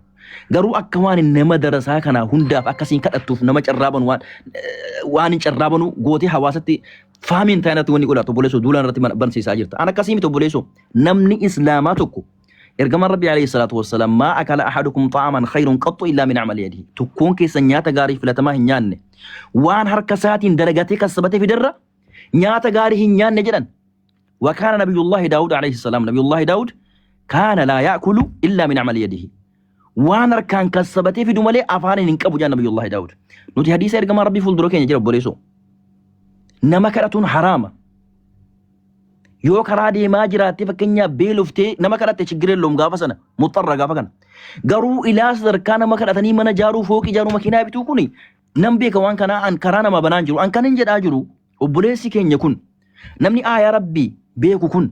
garuu akka waan nama darasaa kana hundaaf akkasiin kadhattuuf nama carraaban waan hin carraabanu gootee hawaasatti faamiin taanatti wanni godhaatu obboleessoo duulaan irratti barsiisaa jirta an akkasii miti obboleessoo namni islaamaa tokko ergamaan rabbi alayhi salaatu wassalaam maa akala ahadukum ta'aman khayrun qattu illaa min amali yadihi tokkoon keessan nyaata gaarii filatamaa hin nyaanne waan harka isaatiin dalagatee kasabate fiderra nyaata gaarii hin nyaanne jedhan وكان نبي الله داود عليه السلام نبي الله داود كان لا يأكل إلا من عمل يده وانا كان كسبته في دمالي أفعال ننكبو جان نبي الله داود نوتي حديثة إرقام ربي فول دروكين يجرب بوليسو نما كراتون حرامة يو كرادي ما جراتي فكنيا بيلوفتي نما كراتي شجرين لهم غافة سنة مضطر غافة كان قروا إلى صدر كان ما كراتني من جارو فوقي جارو مكينا بتوكوني نمبي كوان كان أن كرانا ما بنانجرو أن كان نجد آجرو وبوليسي كين يكون نمني يا ربي بيكو كن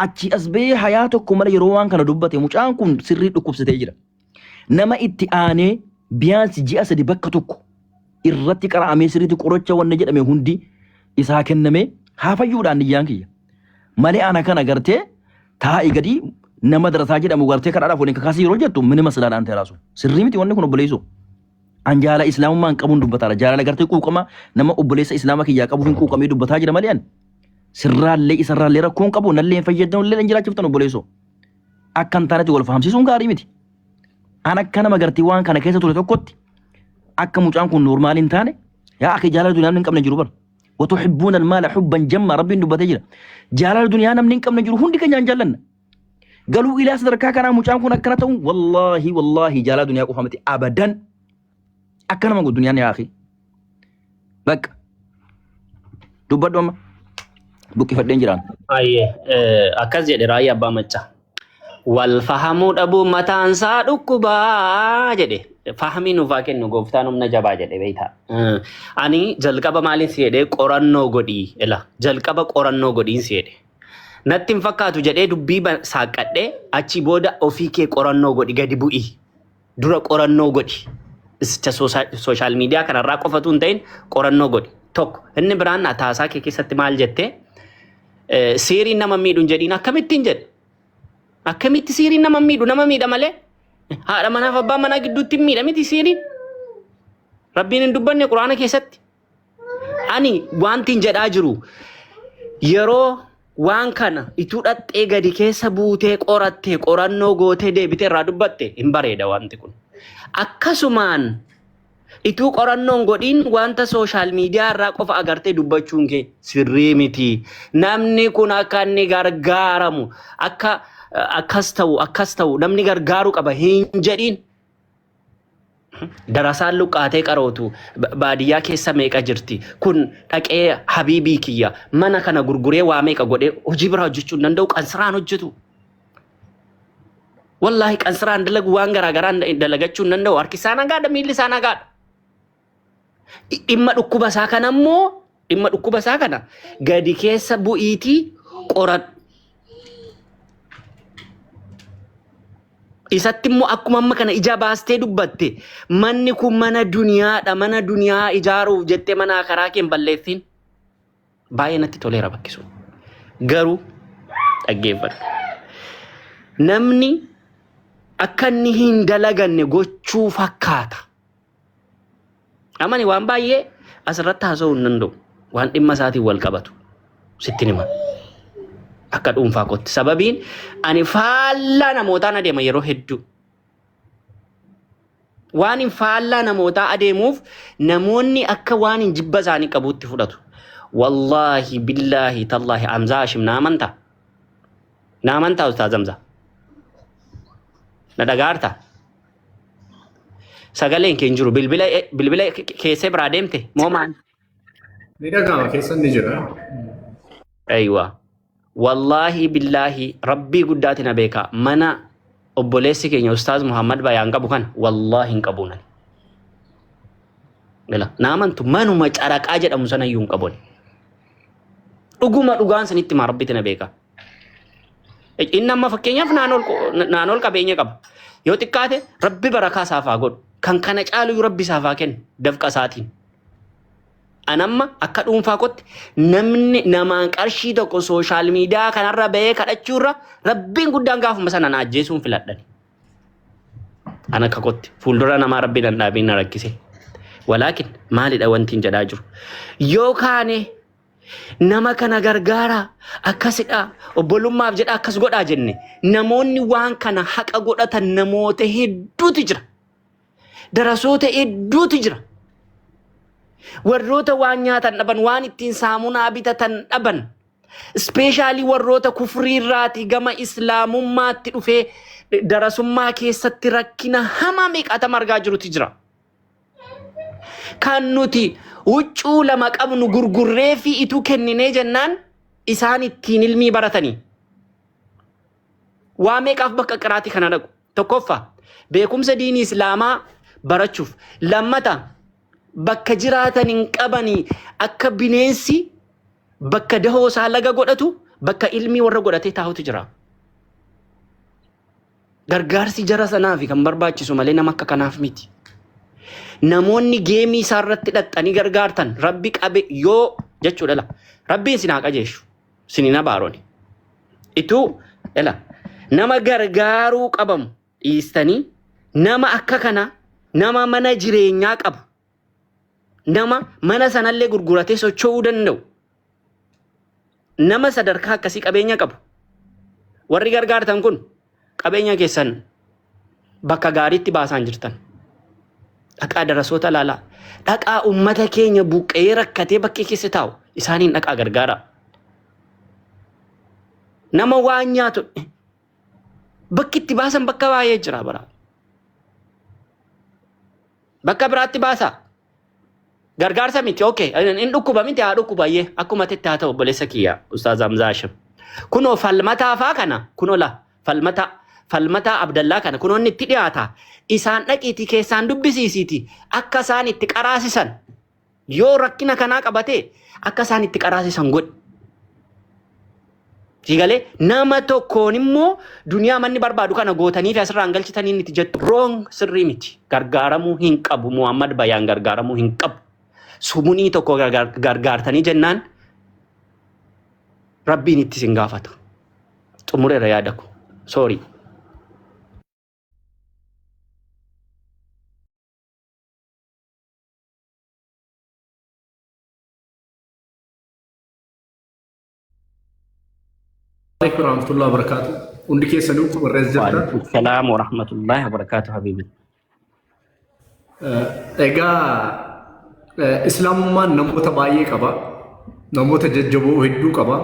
achi as bee hayaa tokko mala yeroo waan kana dubbate mucaan kun sirrii dhukkubsatee jira nama itti aanee biyaansi ji'a sadi bakka tokko irratti qara'amee sirriitti qoricha wanna jedhame hundi isaa kenname haa fayyuudhaan niyyaan kiyya malee ana kana gartee taa'ii gadi nama darasaa jedhamu gartee kadhaadhaaf waliin kakaasii yeroo jettu minima silaadhaan teeraasu sirrii miti wanni kun obboleessu an jaala islaamummaan qabuun dubbataara jaalala gartee quuqama nama obboleessa islaama kiyyaa qabuuf hin quuqamee dubbataa jira malee an sirraallee isarraallee rakkoon qabu nallee fayyadamu illee jiraachiftan obboleessoo akkan taanatti wal fahamsiisuun gaarii miti an akka nama gartii waan kana keessa ture tokkotti akka mucaan kun noormaaliin taane yaa akka jaalala dunyaa namni hin qabne jiru bar وتحبون المال حبا جما ربي دبته جرا جلال الدنيا نم نين قمنا جرو هندي كنيان جالنا قالوا الى صدر كاكنا مجام كنا كنتم والله جلال الدنيا كو فهمتي ابدا اكنا ما الدنيا يا اخي بك دبدوم بوكي فدين جيران اي اكاز جدي راي ابا مچا والفهموا ابو متانسا دكبا جدي فهمي نو فاكن نو غفتانم نجبا جدي بيتا اني جلقبا مالين سيده قرانو غدي الا جلقبا قرانو غدي سيده نتم فكاتو جدي دبي ساقده اچي بودا اوفيكي قرانو غدي غدي بوئي دورا قرانو غدي است سوشال ميديا كان راقفتون تين قرانو غدي توك ان بران اتاسا كيكيست مال جته سيري نما ميدون جدينا كمتين جد akkamitti siiriin nama miidha malee haadha manaaf abbaa manaa gidduutti miidha miti siiriin rabbiin hin dubbanne quraana keessatti ani wantiin jedhaa jiru yeroo waan kana ituu dhaxxee gadi keessa buutee qorattee qorannoo gootee deebitee irraa dubbatte hin bareeda wanti kun akkasumaan ituu qorannoon godhin wanta social media irraa qofa agartee dubbachuun kee sirrii miti. Namni kun akka inni gargaaramu akkas ta'u namni gargaaruu qaba hin jedhin. Darasaan luqqaatee qarootu baadiyyaa keessa meeqa jirti kun dhaqee habiibii kiyya mana kana gurguree waa meeqa godhee hojii biraa hojjechuu hin danda'u qansiraan hojjetu. Wallahi qansiraan dalagu waan garaagaraan dalagachuu hin danda'u harki isaa nagaadha miilli isaa nagaadha. Dhimma dhukkuba isaa kana immoo dhimma dhukkuba isaa kana gadi keessa bu'iitii qoradhu. Isatti immoo akkuma amma kana ija baastee dubbatte manni kun mana duniyaadha mana duniyaa ijaaruuf jettee mana karaa kee hin balleessin. Baay'ee natti toleera bakki sun. Garuu dhaggeeffadhu. Namni akka inni hin dalaganne gochuu fakkaata. Amani waan baay'ee asirratti haasa'uu hin danda'u. Waan dhimma isaatiin wal qabatu. Sitti hima. Akka dhuunfaa kootti sababiin ani faallaa namootaan adeema yeroo hedduu. Waan hin faallaa namootaa adeemuuf namoonni akka waan hin jibba isaanii qabuutti fudhatu. Wallahi billahi tallahi Hamzaa Hashim naamantaa. Naamantaa Ustaaz Hamzaa. Na dhagaartaa. Sagaleen kee hin jiru bilbila keessee biraa deemte moo maal? Ni dhagahama keessa ni jira. Aywa. Wallahi billahi rabbii guddaati na beeka mana obboleessi keenya Ustaaz Muhammad Bayaan qabu kan wallahi hin qabuun. Naamantu manuma caraqaa jedhamu sana iyyuu hin qabuun. Dhuguma dhugaan sanitti maa rabbitti na beeka. Inni amma fakkeenyaaf naanol qabeenya qaba. Yoo xiqqaate rabbi barakaa isaaf haa godhu. Kan kana caalu rabbi isaaf haa kennu dafqa isaatiin. Anamma akka dhuunfaa kootti namni namaan qarshii tokko social media kanarra bahee kadhachuurra rabbiin guddaan gaafuma sana na ajjeesuun filadhani. Ana akka kootti fuuldura namaa rabbiin an dhaabiin na rakkise. Walaakin maalidha wanti hin jedhaa jiru. Yookaan nama kana gargaara akkasidha obbolummaaf jedha akkas godhaa jenne namoonni waan kana haqa godhatan namoota hedduutu jira. Darasoota hedduutu jira. Warroota waan nyaatan dhaban waan ittiin saamunaa bitatan dhaban ispeeshaalii warroota kufriirraati gama islaamummaatti dhufee darasummaa keessatti rakkina hamaa meeqaatama argaa jirutu jira. Kan nuti huccuu lama qabnu gurgurree fi ituu kenninee jennaan isaan ittiin ilmii baratanii. Waa meeqaaf bakka qiraati kana dhaqu. Tokkoffaa beekumsa diinii islaamaa barachuuf. Lammata bakka jiraatan hin qabanii akka bineensi bakka dahoo isaa laga godhatu bakka ilmii warra godhatee taa'utu jira. Gargaarsi jara sanaafi kan barbaachisu malee nama akka kanaaf miti. Namoonni geemii isaa irratti dhaxxanii gargaartan rabbi qabe yoo jechuudha la. Rabbiin sin haa qajeeshu. Sin na baarooni. Ituu nama gargaaruu qabamu dhiistanii nama akka kana nama mana jireenyaa qabu. Nama mana sanallee gurguratee socho'uu danda'u. Nama sadarkaa akkasii qabeenya qabu. Warri gargaartan kun qabeenya keessan bakka gaariitti baasaan jirtan. Dhaqaa darasoota laalaa. Dhaqaa ummata keenya buqqee rakkatee bakkee keessa taa'u isaaniin dhaqaa gargaara. Nama waan nyaatu bakki itti baasan bakka baay'ee jira bara. Bakka biraatti baasaa. Gargaarsa miti okay in dhukkuba miti haa dhukkubayyee akkuma tetti haa ta'u obboleessa kiyya Ustaaz Hamzaa Hashim. Kunoo falmataa faa kana kunoo la falmataa Abdallaa kana kunoo inni itti dhiyaata isaan dhaqiitii keessaan dubbisiisiiti akka isaan itti qaraasisan yoo rakkina kanaa qabate akka isaan itti qaraasisan godhi. Sigalee nama tokkoon immoo duniyaa manni barbaadu kana gootanii fi asirraan galchitanii itti jettu wrong sirrii miti gargaaramuu hin qabu Muhammad Bayaan gargaaramuu hin qabu. Sumunii tokko gargaartanii jennaan rabbiin itti sin gaafata. Xumureera yaada ko. Sorry. Assalamualaikum warahmatullahi wabarakatuh. Undi keessa nuuf warrees jirta. Waalaikumsalam warahmatullahi wabarakatuh habibi. Egaa Islaamummaan namoota baay'ee qaba. Namoota jajjaboo hedduu qaba.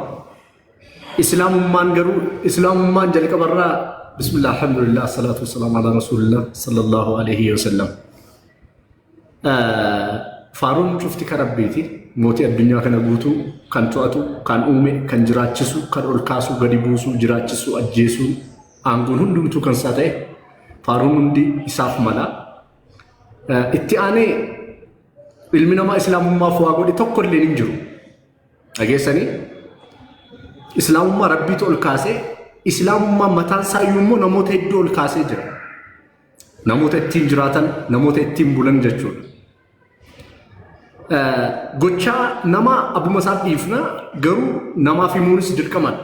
Islaamummaan jalqabarraa bismillah alhamdulillah salatu wassalamu ala rasulillah sallallahu alaihi wasallam. Faaruun cufti kan rabbiiti. Mootii addunyaa kana guutuu kan to'atu, kan uume, kan jiraachisu, kan ol kaasu, gadi buusu, jiraachisu, ajjeesu, aangoon hundumtuu kan isaa ta'e faaruun hundi isaaf mala. Itti aanee ilmi namaa islaamummaaf waa godhe tokko illee hin jiru. Dhageessanii islaamummaa rabbiitu ol kaasee islaamummaa mataan isaa immoo namoota hedduu ol kaasee jira. Namoota ittiin jiraatan, namoota ittiin bulan jechuudha. Gochaa nama abuma isaa dhiifna garuu namaaf himuunis dirqaman.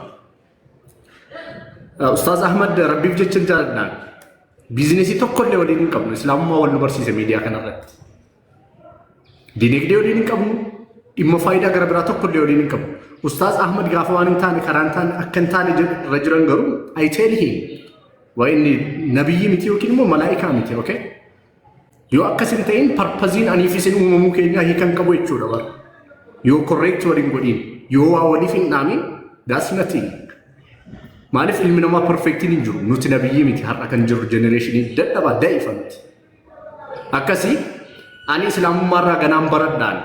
Ustaaz Ahmad rabbiif jecha jaalladhaan biizinesii tokkollee waliin hin qabnu. Islaamummaa wal nu barsiise miidiyaa kanarratti. Dinagdee waliin hin qabnu. Dhimma faayidaa gara biraa tokkollee waliin hin qabnu. Ustaaz Ahmad gaafa waan hin taane karaa hin taane akka hin taane irra jiran garuu I tell him waa inni nabiyyi miti yookiin immoo malaa'ikaa miti. Okay? Yoo akkas hin ta'in parpaziin aniif isin uumamuu keenyaa hiikan qabu jechuudha bara. Yoo correct waliin godhin, yoo waa waliif hin dhaamin, that's nothing. Maaliif ilmi namaa perfectiin hin jiru? Nuti nabiyyi miti har'a kan jirru generatiinii dadhabaa da'ifa miti. Akkasii ani islaamummaarraa ganaan baradhaan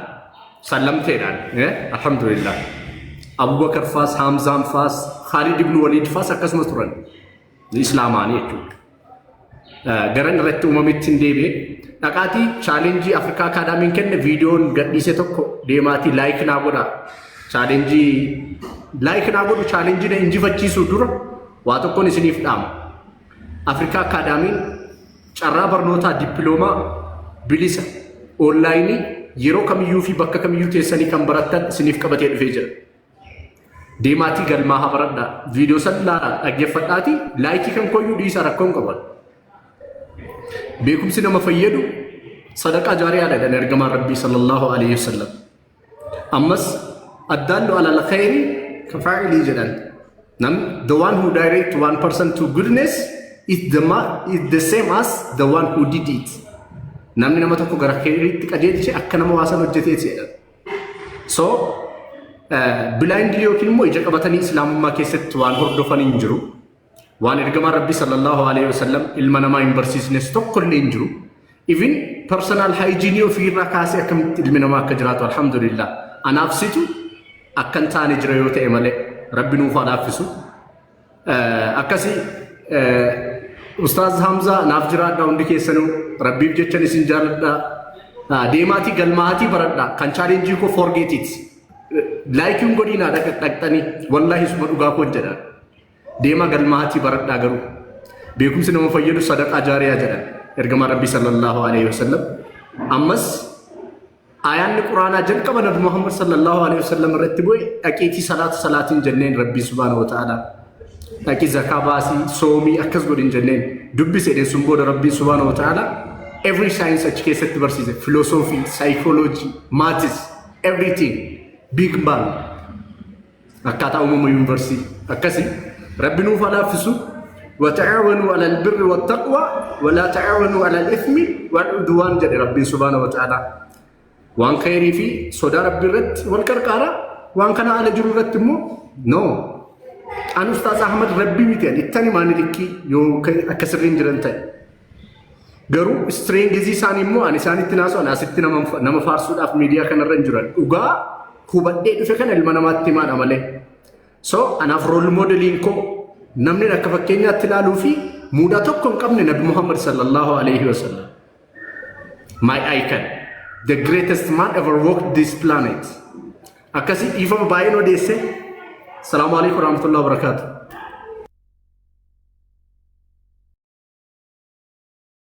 sallamteedhaan alhamdulillah. Abubakar faas, Hamzaan faas, Khalid ibn Walid faas akkasumas turan. Islaamaanii jechuudha. Garan irratti uumametti hin deebi'e. Dhaqaatii chaalenjii Afrikaa Akaadaamiin kenne viidiyoon gadhiise tokko deemaatii laayik naa godha. Chaalenjii laayik naa godhu chaalenjii na injifachiisuu dura waa tokkoon isiniif dhaama. Afrikaa Akaadaamiin carraa barnootaa dippiloomaa bilisa onlaayinii yeroo kamiyyuu fi bakka kamiyyuu teessanii kan barattan isiniif qabatee dhufee jira. Deemaatii galmaa haa baradhaa. Viidiyoo san dhaggeeffadhaatii laayikii kan koyyuu dhiisa rakkoon qaban. Beekumsi nama fayyadu sadaqaa jaariyaadhaan ergamaan rabbii sallallahu alaihi wasallam. Ammas addaallu alal khayri kafaa'ilii jedhan. The one who directs one person to goodness is the same as the one who did it. Namni nama tokko gara khayriitti qajeelche akka nama waasan hojjeteeti jedhan. So blindly yookiin immoo ija qabatanii islaamummaa keessatti waan hordofan hin jiru. Waan ergamaan rabbii sallallahu alaihi wasallam ilma namaa hin barsiisnes tokko illee hin jiru. Even personal hygiene ofiirraa kaasee akkamitti ilmi namaa akka jiraatu alhamdulillah. Anaaf situ akka hin taane jira yoo ta'e malee rabbi nuuf haa laaffisu. Akkasii Ustaaz Hamza naaf jiraadhaa hundi keessanuu rabbiif jechan isin jaalladhaa. Deemaatii galmaatii baradhaa kan chaalenjii koo forget it. Laayikiin godhiinaa dhaqxanii wallaahi suma dhugaa koo jedha. Deemaa galmaatii baradhaa garuu beekumsi nama fayyadu sadaqaa jaariyaa jedhan ergamaan rabbii sallallahu alaihi wasallam. Ammas ayaanni quraanaa jalqaba nabi Muhammad sallallahu alaihi wasallam irratti bu'e dhaqiitii salaatiin jenneen rabbii subhaanahu wa ta'ala dhaqii zakaa baasii soomii akkas godhin jenneen dubbise sun booda rabbii subhaanahu wa ta'ala every science achi keessatti barsiise philosophy, psychology, maths, everything, big bang akkaataa uumama yuunivarsiitii akkasii. ربي نوف على فسو وتعاونوا على البر والتقوى ولا تعاونوا على الإثم والعدوان جد ربي سبحانه وتعالى وان خيري في صدى ربي رد والكركارة وان كان على جرورة مو نو أنا أستاذ أحمد ربي ميتين التاني ما نلقي يو أكسرين جرنتين قرو سترين جزي ساني مو أنا ساني تناسو أنا ستنا نما فارسو في ميديا كان الرنجران وغا هو بدأ فكان المنامات تمان عمله So anaaf role modeling ko namni akka fakkeenyaatti ilaaluu fi muudaa tokko hin qabne nabi Muhammad sallallahu alaihi wasallam. My icon, the greatest man ever walked this planet. Akkasii dhiifama baay'een odeesse. Salaamu alaikum warahmatullahi wabarakatuh.